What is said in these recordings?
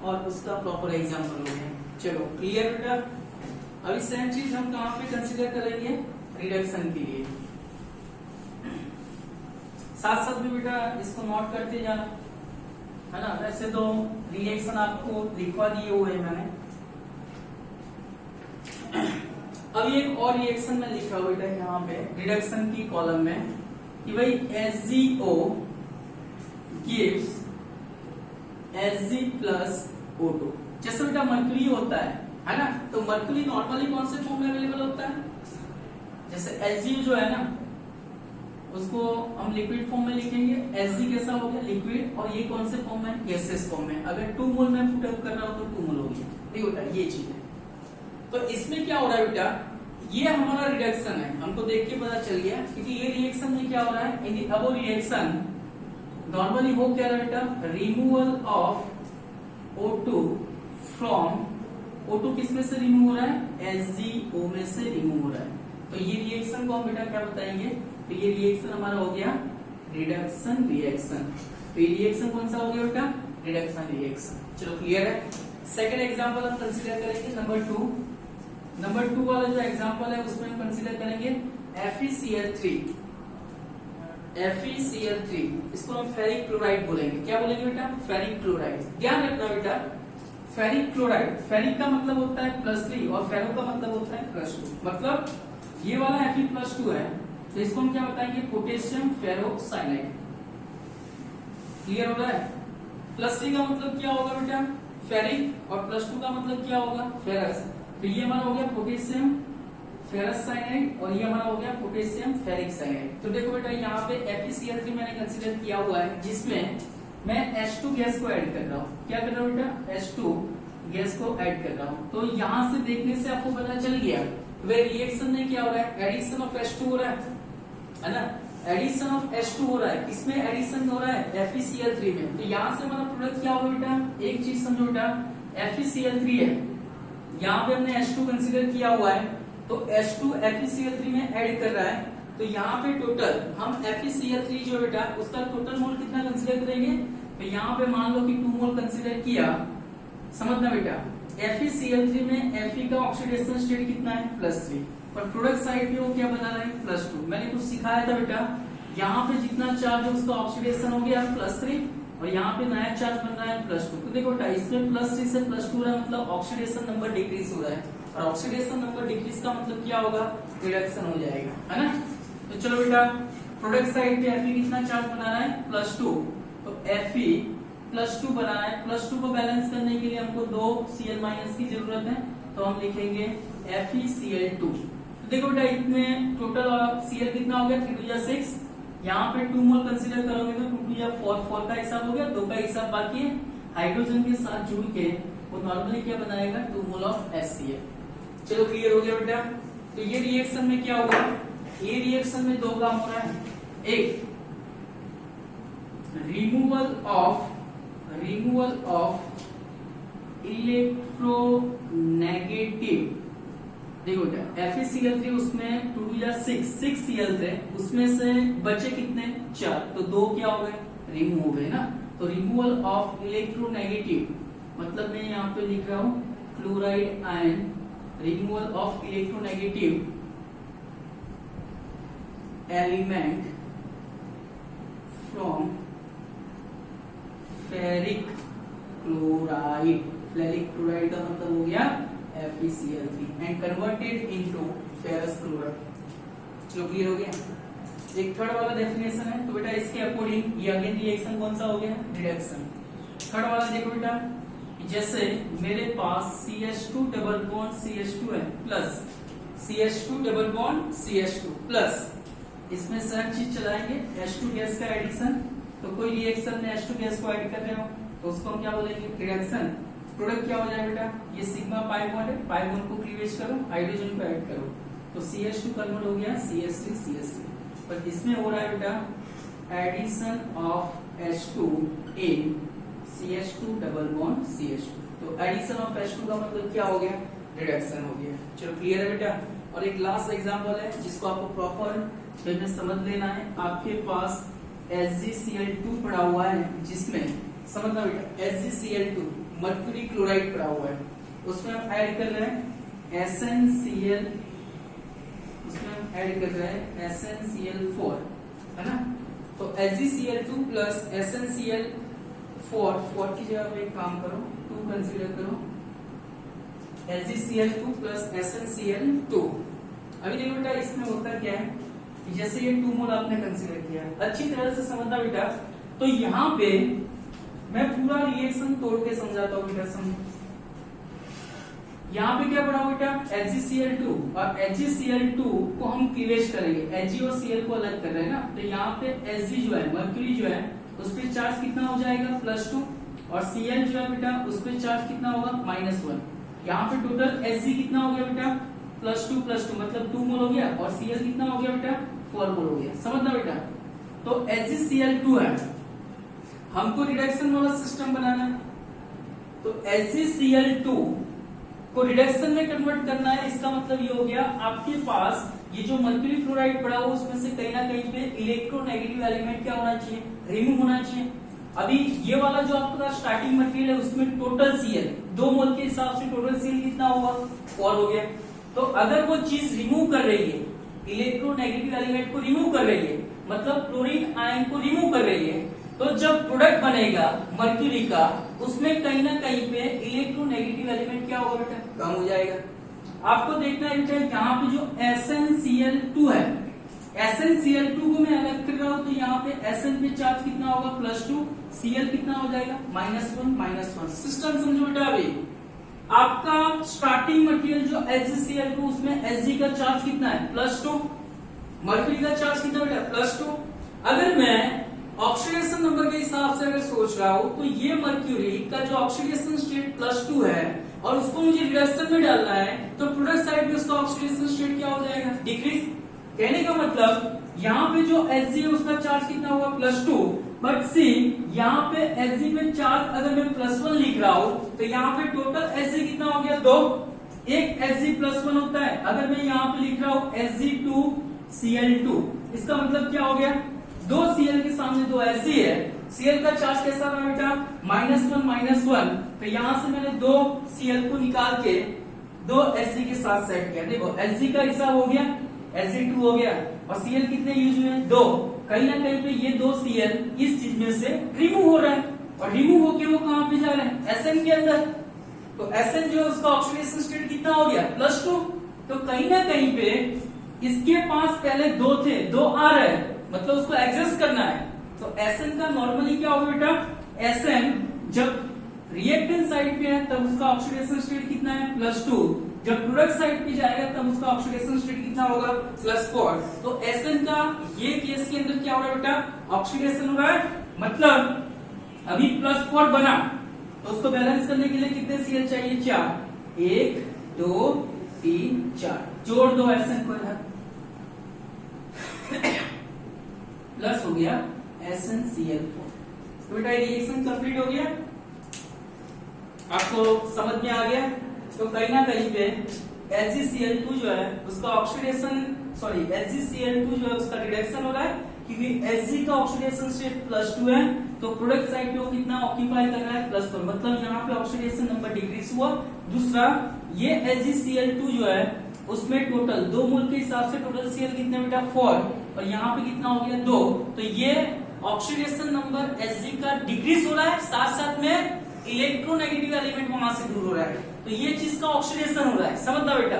और उसका proper example हो गया। चलो क्लियर बेटा। अभी सेम चीज हम कहाँ पे कंसीडर करेंगे, रिडक्शन के लिए। साथ साथ भी बेटा इसको नोट करते जाना, है ना। वैसे तो रिएक्शन आपको लिखवा दिए हुए हैं मैंने। अभी एक और रिएक्शन में लिखा हुआ बेटा यहाँ पे रिडक्शन की कॉलम में कि भाई HgO gives Hg plus O2। जैसे बेटा मर्क्यूरी होता है ना, तो मर्क्यूरी नॉर्मली कौन से फॉर्म में अवेलेबल होता है, जैसे Hg जो है ना उसको हम लिक्विड फॉर्म में लिखेंगे, Hg कैसा हो गया लिक्विड, और ये कौन से फॉर्म में, गैसेस फॉर्म में। अगर 2 मोल में पुटअप कर रहा हो तो 2 मोल हो गया, ठीक बेटा ये चीज है। तो इसमें क्या हो रहा है बेटा, ये हमारा रिडक्शन है, हमको देख के पता चल गया क्योंकि ये रिएक्शन में क्या हो रहा है, इन अब रिएक्शन नॉर्मली हो क्या रहा है बेटा, removal of O2 from, O2 किसमें से रिमूव हो रहा है, HgO में से रिमूव हो रहा है। तो ये रिएक्शन को हम बेटा क्या बताएंगे, तो ये रिएक्शन हमारा हो गया रिडक्शन रिएक्शन। तो ये रिएक्शन कौन सा हो गया बेटा, रिडक्शन रिएक्शन। चलो क्लियर है। सेकंड एग्जांपल हम कंसीडर करेंगे नंबर 2 वाला जो एग्जांपल है उसमें हम कंसीडर करेंगे FeCl3। इसको हम फेरिक क्लोराइड बोलेंगे। क्या बोलेंगे बेटा, फेरिक क्लोराइड। ध्यान रखना बेटा, फेरिक क्लोराइड, फेरिक का मतलब होता है +3 और फेरो का मतलब होता है +2। मतलब ये वाला Fe+2 है, तो इसको हम क्या बताएंगे, पोटेशियम फेरोसाइनाइड। क्लियर हो रहा है। +3 का मतलब क्या होगा बेटा, फेरिक, और +2 का मतलब क्या होगा, फेरस। तो ये हमारा हो गया पोटेशियम फेरस साइनाइड और ये हमारा हो गया पोटेशियम फेरिक साइनाइड। तो देखो बेटा यहाँ पे FeCl3 मैंने कंसीडर किया हुआ है जिसमें मैं H2 गैस को ऐड कर रहा हूँ। क्या कर रहा हूँ बेटा, H2 गैस को ऐड कर रहा हूँ। तो यहाँ से देखने से आपको पता चल गया वे रिएक्शन में क्या हो रहा है, एडिशन ऑफ H2 हो रहा है ना, एडिशन ऑफ H2 हो रहा है। किसमें एडिशन हो रहा है, FeCl3 में। तो यहाँ से हमारा प्रोडक्ट क्या होगा बेटा, एक चीज समझो बेटा, FeCl3 है, यहाँ पे हमने H2 कंसीडर किया हुआ है, तो H2 FeCl3 में ऐड कर रहा है। तो यहाँ पे टोटल हम FeCl3 जो बेटा उसका टोटल मोल कितना कंसीडर करेंगे, तो यहाँ पे मान लो कि 2 मोल कंसीडर किया। समझना बेटा, FeCl3 में Fe का ऑक्सीडेशन स्टेट कितना है, +3, पर प्रोडक्ट साइड पे वो क्या बना रहा है, +2। मैंने कुछ सिखाया था बेटा, यहाँ पे जितना चार्ज है उसका ऑक्सीडेशन हो गया +3 और यहाँ पे नया चार्ज बन रहा है +2। तो देखो बेटा इसमें +3 से +2 रहा है, मतलब ऑक्सीडेशन नंबर डिक्रीज हो रहा है, और ऑक्सीडेशन नंबर डिक्रीज का मतलब क्या होगा, रिडक्शन हो जाएगा, है ना। तो चलो बेटा प्रोडक्ट साइड पे Fe कितना चार्ज बना रहा है, +2। तो Fe+2 बना रहा है, +2 को बैलेंस करने के लिए हमको 2 Cl- की जरूरत है, तो हम लिखेंगे FeCl2। तो देखो बेटा इतने टोटल Cl कितना हो गया, 3 2 6, यहाँ पे 2 मोल कंसीडर करोगे तो 2 2 4 का हिसाब हो गया, 2 का हिसाब बाकी है। हाइड्रोजन के साथ जुड़ के वो नॉर्मली क्या बनाएगा, 2 मोल ऑफ HCl। चलो क्लियर हो गया बेटा। तो ये रिएक्शन में क्या होगा, ये रिएक्शन में 2 काम हो रहा है, एक रिमूवल ऑफ इलेक्ट्रोनेगेटिव। देखो बेटा FeCl3 उसमें 2 2 6 Cl थे, उसमें से बचे कितने, 4, तो 2 क्या हो गए, रिमूव हो गए ना। तो रिमूवल ऑफ इलेक्ट्रोनेगेटिव मतलब मैं यहाँ पे लिख रहा हूँ chloride ion, removal of electronegative element from ferric chloride. Ferric chloride का मतलब हो गया FeCl3 and converted into ferrous chloride. चलो क्लियर हो गया। एक थर्ड वाला डेफिनेशन है, तो बेटा इसके अकॉर्डिंग ये अगेन रिएक्शन कौन सा हो गया, रिडक्शन। थर्ड वाला देखो बेटा, जैसे मेरे पास CH2 डबल बॉन्ड CH2 है plus CH2 double bond CH2 plus, इसमें सब चीज चलाएंगे H2 गैस का एडिशन। तो कोई रिएक्शन में H2 गैस को ऐड कर रहे हो तो उसको हम क्या बोलेंगे, रिडक्शन। प्रोडक्ट क्या हो जाएगा बेटा, ये सिग्मा पाई बॉन्ड है, पाई बॉन्ड को क्लीवेज करो, हाइड्रोजन को ऐड करो, तो CH2 कन्वर्ट हो गया CH3। पर इसमें हो रहा है बेटा addition of H2 in CH2 double bond CH2। तो एडिशन ऑफ H2 का मतलब क्या हो गया, रिडक्शन हो गया। चलो क्लियर है बेटा। और एक लास्ट एग्जांपल है जिसको आपको प्रॉपर समझ लेना है। आपके पास HgCl2 पड़ा हुआ है जिसमें समझना बेटा, HgCl2 मर्क्यूरी क्लोराइड पड़ा हुआ है, उसमें हम ऐड कर रहे हैं SnCl, उसमें हम ऐड कर रहे हैं SnCl4, है ना। तो HgCl2 प्लस SnCl4, 4 की जगह पे एक काम करो 2 कंसीडर करो, HgCl2 प्लस SnCl2। अभी देखो बेटा इसमें होता क्या है कि जैसे ये 2 मोल आपने कंसीडर किया, अच्छी तरह से समझना बेटा। तो यहाँ पे मैं पूरा रिएक्शन तोड़ के समझाता हूँ बेटा, समझो यहाँ पे क्या पड़ा बेटा HgCl2, और HgCl2 को हम क्लीवेज करेंगे, Hg और Cl को अलग कर रहे हैं ना, तो यहाँ पे Hg जो है मर्क्यूरी जो है उस पे चार्ज कितना हो जाएगा +2, और Cl जो है बेटा उस पे चार्ज कितना होगा -1। यहाँ पे टोटल Hg कितना हो गया बेटा +2 मतलब 2 मोल हो गया, और Cl कितना हो गया बेटा 4 मोल हो गया, समझना बेटा। तो HgCl2 है, हमको रिडक्शन वाला सिस्टम बनाना है, तो HgCl2 को रिडक्शन में कन्वर्ट करना है। इसका मतलब ये हो गया आपके पास ये जो मर्क्यूरी क्लोराइड पड़ा हो उसमें से कहीं ना कहीं पे इलेक्ट्रोनेगेटिव एलिमेंट क्या होना चाहिए, रिमूव होना चाहिए। अभी ये वाला जो आपका स्टार्टिंग मटेरियल है उसमें टोटल Cl 2 मोल के हिसाब से टोटल Cl कितना होगा 4 हो गया। तो अगर वो चीज रिमूव कर रही है, इलेक्ट्रोनेगेटिव एलिमेंट को रिमूव कर रही है, मतलब क्लोरीन आयन को रिमूव कर रही है, तो जब प्रोडक्ट बनेगा मर्क्यूरी का उसमें कहीं ना कहीं पे इलेक्ट्रोनेगेटिव एलिमेंट क्या होगा बेटा कम हो जाएगा। आपको देखना है बेटा यहाँ पे जो SnCl2 है, SnCl2 को मैं अलग कर रहा हूं, तो यहाँ पे Sn पे चार्ज कितना होगा +2, Cl कितना हो जाएगा -1। सिस्टम समझो बेटा। अभी आपका स्टार्टिंग मटेरियल जो HgCl2 उसमें Hg का चार्ज कितना है +2, मर्क्यूरी का चार्ज कितना बेटा +2। अगर मैं ऑक्सीडेशन नंबर के हिसाब से अगर सोच रहा हूं तो ये मर्क्यूरी का जो ऑक्सीडेशन स्टेट +2 है और उसको मुझे रिडक्शन में डालना है, तो प्रोडक्ट साइड पे उसका ऑक्सीडेशन स्टेट क्या हो जाएगा डिक्रीज। कहने का मतलब यहाँ पे जो Hg है उसका चार्ज कितना होगा +2, बट सी यहाँ पे Hg पे चार्ज अगर मैं +1 लिख रहा हूं तो यहाँ पे टोटल Hg कितना हो गया 2, एक Hg +1 होता है। अगर मैं यहाँ पे लिख रहा हूं Hg2Cl2, इसका मतलब क्या हो गया 2 Cl के सामने 2 Hg है, Cl का चार्ज कैसा रहा बेटा -1, तो यहां से मैंने 2 Cl को निकाल के 2 Hg के साथ सेट किया। देखो Hg का हिसाब हो गया, Hg2 हो गया, और Cl कितने यूज हुए 2, कहीं ना कहीं पे ये 2 Cl इस चीज में से रिमूव हो रहा है, और रिमूव होके वो कहां पे जा रहे हैं Sn के अंदर। तो Sn जो है उसका ऑक्सीडेशन स्टेट कितना हो गया +2, तो कहीं ना कहीं पे इसके पास पहले 2 थे, 2 आ रहे हैं, मतलब उसको एडजस्ट करना है। तो Sn का नॉर्मली क्या होगा बेटा, Sn जब रिएक्टेंट साइड पे है तब उसका ऑक्सीडेशन स्टेट कितना है +2, जब प्रोडक्ट साइड पे जाएगा तब उसका ऑक्सीडेशन स्टेट कितना होगा +4। तो Sn का ये केस के अंदर क्या हो रहा है बेटा ऑक्सीडेशन हो रहा है, मतलब अभी +4 बना तो उसको बैलेंस करने के लिए कितने Cl चाहिए 4, 1 2 3 4, जोड़ दो Sn को इधर, प्लस हो गया SnCl4। तो बेटा रिएक्शन कंप्लीट हो गया, आपको समझ में आ गया। तो कहीं ना कहीं पे HgCl2 जो है उसका ऑक्सीडेशन HgCl2 जो है उसका रिडक्शन हो रहा है, क्योंकि Hg का ऑक्सीडेशन स्टेट +2 है, तो प्रोडक्ट साइड पे वो कितना ऑक्यूपाई कर रहा है +4, मतलब यहाँ पे ऑक्सीडेशन नंबर डिक्रीज हुआ। दूसरा ये HgCl2 जो है उसमें टोटल 2 मोल के हिसाब से टोटल Cl कितने बेटा 4, और यहाँ पे कितना हो गया 2, तो ये ऑक्सीडेशन नंबर Hg का डिक्रीज हो रहा है, साथ साथ में इलेक्ट्रोनेगेटिव एलिमेंट वहां से दूर हो रहा है, तो ये चीज का ऑक्सीडेशन हो रहा है, समझना बेटा।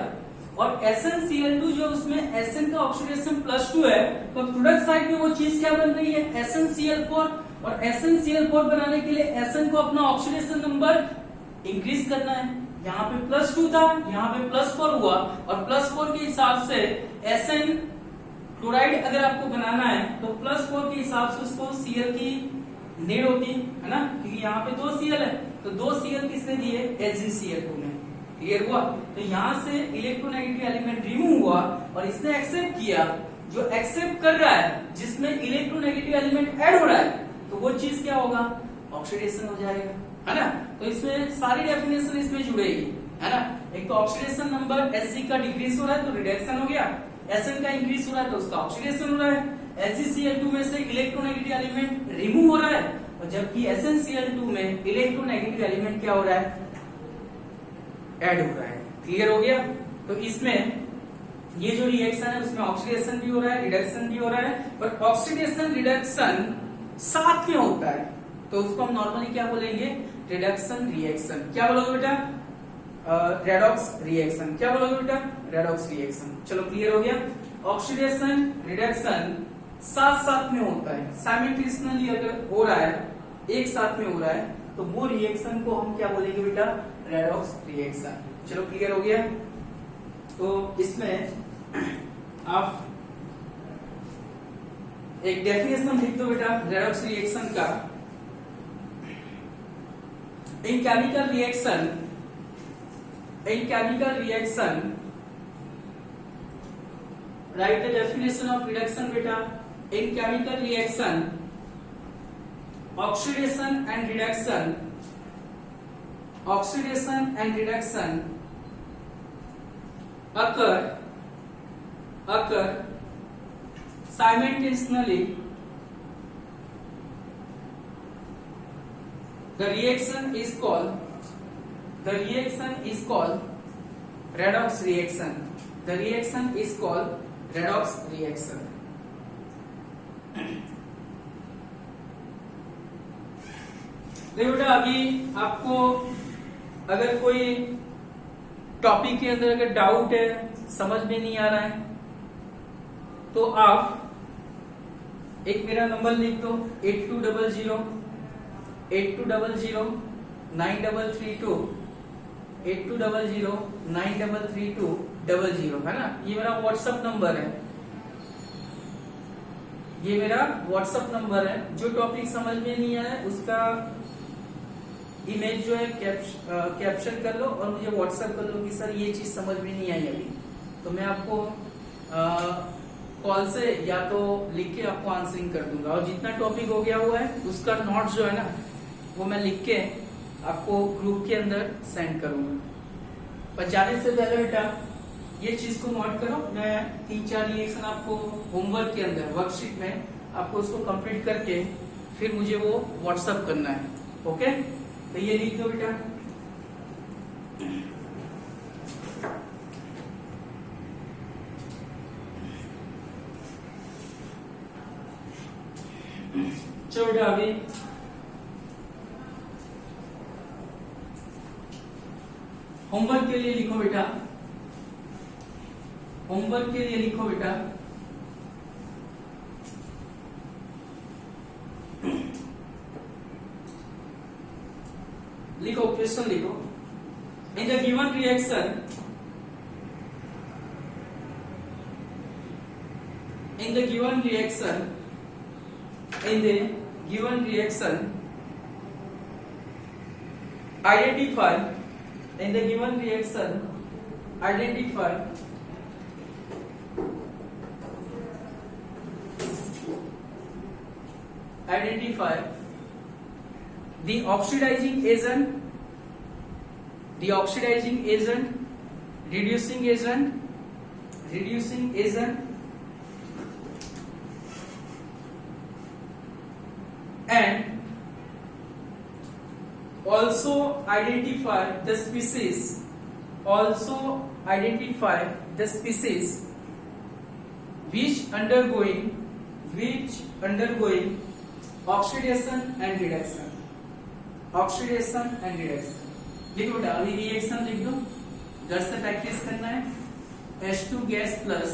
और SnCl2 जो उसमें Sn का ऑक्सीडेशन +2 है, तो प्रोडक्ट साइड में वो चीज क्या बन रही है SnCl4, और SnCl4 बनाने के लिए Sn को अपना ऑक्सीडेशन नंबर इंक्रीज करना है। यहाँ पे +2 था, यहाँ पे +4 हुआ, और +4 के हिसाब से Sn क्लोराइड अगर आपको बनाना है तो +4 के हिसाब से उसको Cl की नीड होती है ना, क्योंकि यहाँ पे 2 Cl है, तो 2 Cl किसने दिए HgCl2 में, क्लियर हुआ। तो यहाँ से इलेक्ट्रोनेगेटिव एलिमेंट रिमूव हुआ और इसने एक्सेप्ट किया, जो एक्सेप्ट कर रहा है जिसमें इलेक्ट्रोनेगेटिव एलिमेंट ऐड हो रहा है, तो वो चीज क्या होगा ऑक्सीडेशन हो जाएगा, है ना। तो इसमें सारी डेफिनेशन इसमें जुड़ेगी, है ना। एक तो ऑक्सीडेशन नंबर Hg का डिक्रीज हो रहा है तो रिडक्शन हो गया, Sn का इंक्रीज हो रहा है तो उसका ऑक्सीडेशन हो रहा है, HgCl2 में से इलेक्ट्रोनेगेटिव एलिमेंट रिमूव हो रहा है, और जबकि SnCl2 में इलेक्ट्रोनेगेटिव एलिमेंट क्या हो रहा है, ऐड हो रहा है। क्लियर हो गया। तो इसमें ये जो रिएक्शन है उसमें ऑक्सीडेशन भी हो रहा है, रिडक्शन भी हो रहा है, पर ऑक्सीडेशन रिडक्शन साथ में होता है तो उसको हम नॉर्मली क्या बोलेंगे, रिडक्शन रिएक्शन। क्या बोलोगे बेटा, रेडॉक्स रिएक्शन। क्या बोलोगे बेटा, रेडॉक्स रिएक्शन। चलो क्लियर हो गया। ऑक्सीडेशन रिडक्शन साथ साथ में होता है, साइमल्टेनियसली अगर हो रहा है, एक साथ में हो रहा है, तो वो रिएक्शन को हम क्या बोलेंगे बेटा, रेडॉक्स रिएक्शन। चलो क्लियर हो गया। तो इसमें आप एक डेफिनेशन लिख दो बेटा रेडॉक्स रिएक्शन का। In chemical reaction write the definition of reduction बेटा। In chemical reaction oxidation and reduction occur simultaneously. The reaction is called redox reaction. The reaction is called redox reaction. देखो बेटा, अभी आपको अगर कोई टॉपिक के अंदर अगर डाउट है, समझ में नहीं आ रहा है, तो आप एक मेरा नंबर लिख दो 8200 9332 8200 933200, है ना। ये मेरा व्हाट्सएप नंबर है, जो टॉपिक समझ में नहीं आया उसका इमेज जो है कैप्चर कर लो और मुझे व्हाट्सएप कर लो कि सर ये चीज समझ में नहीं आई अभी, तो मैं आपको कॉल से या तो लिख के आपको आंसरिंग कर दूंगा। और जितना टॉपिक हो गया हुआ है उसका नोट्स जो है ना वो मैं लिख के आपको ग्रुप के अंदर सेंड करूंगा। पर जाने से पहले बेटा ये चीज को नोट करो, मैं 3-4 रिएक्शन आपको होमवर्क के अंदर वर्कशीट में आपको उसको कंप्लीट करके फिर मुझे वो व्हाट्सएप करना है। ओके, तो ये लिख दो बेटा। चलो बेटा, अभी होमवर्क के लिए लिखो बेटा, लिखो क्वेश्चन लिखो। In the given reaction identify the oxidizing agent, reducing agent and also identify the species which undergoing oxidation and reduction। लिखो बेटा, अभी रिएक्शन लिख दो, जड़ से प्रैक्टिस करना है। H2 gas plus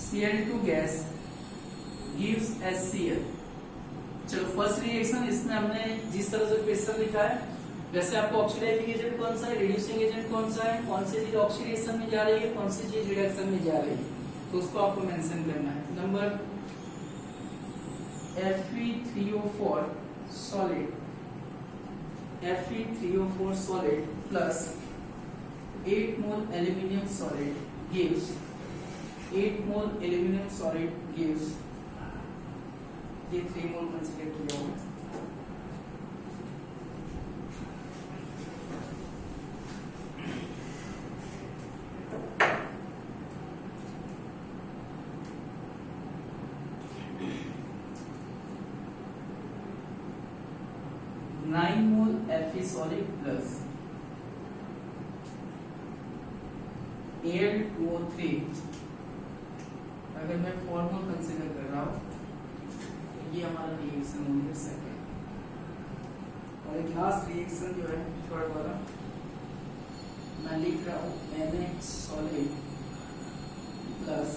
Cl2 gas gives HCl। चलो फर्स्ट रिएक्शन, इसमें हमने जिस तरह से क्वेश्चन लिखा है वैसे आपको ऑक्सीडाइजिंग एजेंट कौन सा है, रिड्यूसिंग एजेंट कौन सा है, कौन सी चीज ऑक्सीडेशन में जा रही है, कौन सी चीज रिडक्शन में जा रही है, तो उसको आपको मेंशन करना है। Number Fe3O4 solid plus 8 mole aluminium solid gives ये 3 मोल कंसीडर किया होगा। Solid plus Al2O3। अगर मैं फॉर्मूला कंसीडर कर रहा हूं तो ये हमारा रिएक्शन हो गया सेकंड, और एक लास्ट रिएक्शन जो है थर्ड वाला मैं लिख रहा हूं NH सॉलिड प्लस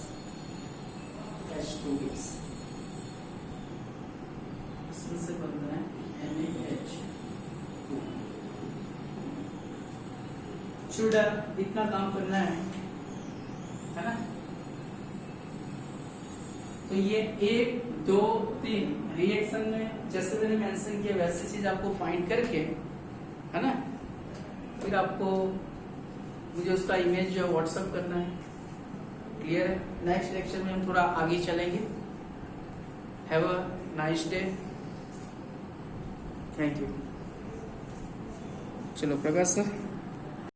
H2 इसमें से बन रहा है NaH2। शुड इतना काम करना है ना। तो ये 1 2 3 रिएक्शन में जैसे मैंने मेंशन किया वैसे चीज आपको फाइंड करके, है ना, फिर आपको मुझे उसका इमेज जो व्हाट्सएप करना है। क्लियर है? नेक्स्ट लेक्चर में हम थोड़ा आगे चलेंगे। Have a nice day, thank you. चलो प्रकाश सर।